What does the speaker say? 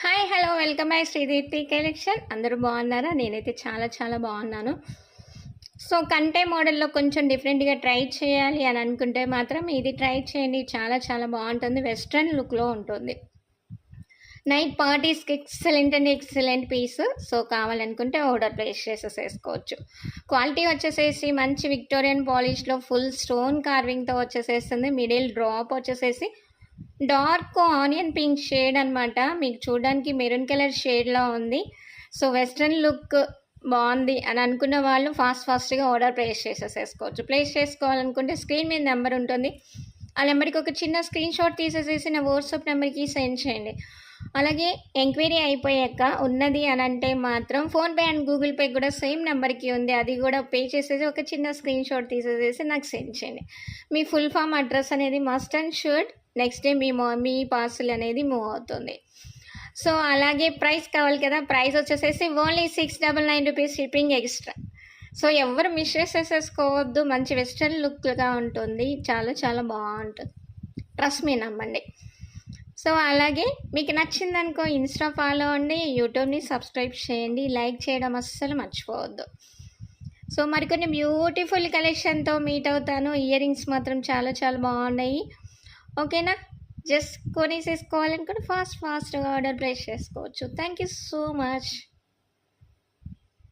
Hi hello welcome back Sreedeepthi collection. అందరూ బాగున్నారా? నేనైతే చాలా చాలా బాగున్నాను. సో కంటే మోడల్లో కొంచెం డిఫరెంట్గా ట్రై చేయాలి అని అనుకుంటే మాత్రం ఇది ట్రై చేయండి. చాలా చాలా బాగుంటుంది. వెస్ట్రన్ లుక్లో ఉంటుంది. నైట్ పార్టీస్కి ఎక్సలెంట్ అండి, ఎక్సలెంట్ పీస్. సో కావాలనుకుంటే ఆర్డర్ ప్లేస్ చేసేసుకోవచ్చు. క్వాలిటీ వచ్చేసేసి మంచి విక్టోరియన్ పాలిష్లో ఫుల్ స్టోన్ కార్వింగ్తో వచ్చేసేస్తుంది. మిడిల్ డ్రాప్ వచ్చేసేసి డార్క్ ఆనియన్ పింక్ షేడ్ అనమాట. మీకు చూడడానికి మెరూన్ కలర్ షేడ్లో ఉంది. సో వెస్ట్రన్ లుక్ బాగుంది అని అనుకున్న వాళ్ళు ఫాస్ట్గా ఆర్డర్ ప్లేస్ చేసేసుకోవచ్చు. ప్లేస్ చేసుకోవాలనుకుంటే స్క్రీన్ మీద నెంబర్ ఉంటుంది. ఆ నెంబర్కి ఒక చిన్న స్క్రీన్ షాట్ తీసేసేసి నా వాట్సాప్ నెంబర్కి సెండ్ చేయండి. అలాగే ఎంక్వైరీ అయిపోయాక ఉన్నది అని అంటే మాత్రం ఫోన్పే అండ్ గూగుల్ పే కూడా సేమ్ నెంబర్కి ఉంది. అది కూడా పే చేసేసి ఒక చిన్న స్క్రీన్ షాట్ తీసేసేసి నాకు సెండ్ చేయండి. మీ ఫుల్ ఫామ్ అడ్రస్ అనేది must and should. Next day me parcel అనేది మూవ్ అవుతుంది. సో అలాగే ప్రైస్ కావాలి కదా. ప్రైస్ వచ్చేసేసి only 699 rupees, shipping extra. So ఎవరు మిస్ చేసేసుకోవద్దు. మంచి వెస్ట్రన్ లుక్గా ఉంటుంది. చాలా చాలా బాగుంటుంది. ట్రస్ట్ మీ, నమ్మండి. సో అలాగే మీకు నచ్చిందనుకో ఇన్స్టా ఫాలో అవ్వండి, యూట్యూబ్ని సబ్స్క్రైబ్ చేయండి, లైక్ చేయడం అస్సలు మర్చిపోవద్దు. సో మరికొన్ని బ్యూటిఫుల్ కలెక్షన్తో మీట్ అవుతాను. ఇయర్ రింగ్స్ మాత్రం చాలా చాలా బాగున్నాయి. ఓకేనా? జస్ట్ కొనేసేసుకోవాలనుకుంటే ఫాస్ట్గా ఆర్డర్ ప్లేస్ చేసుకోవచ్చు. Thank you so much.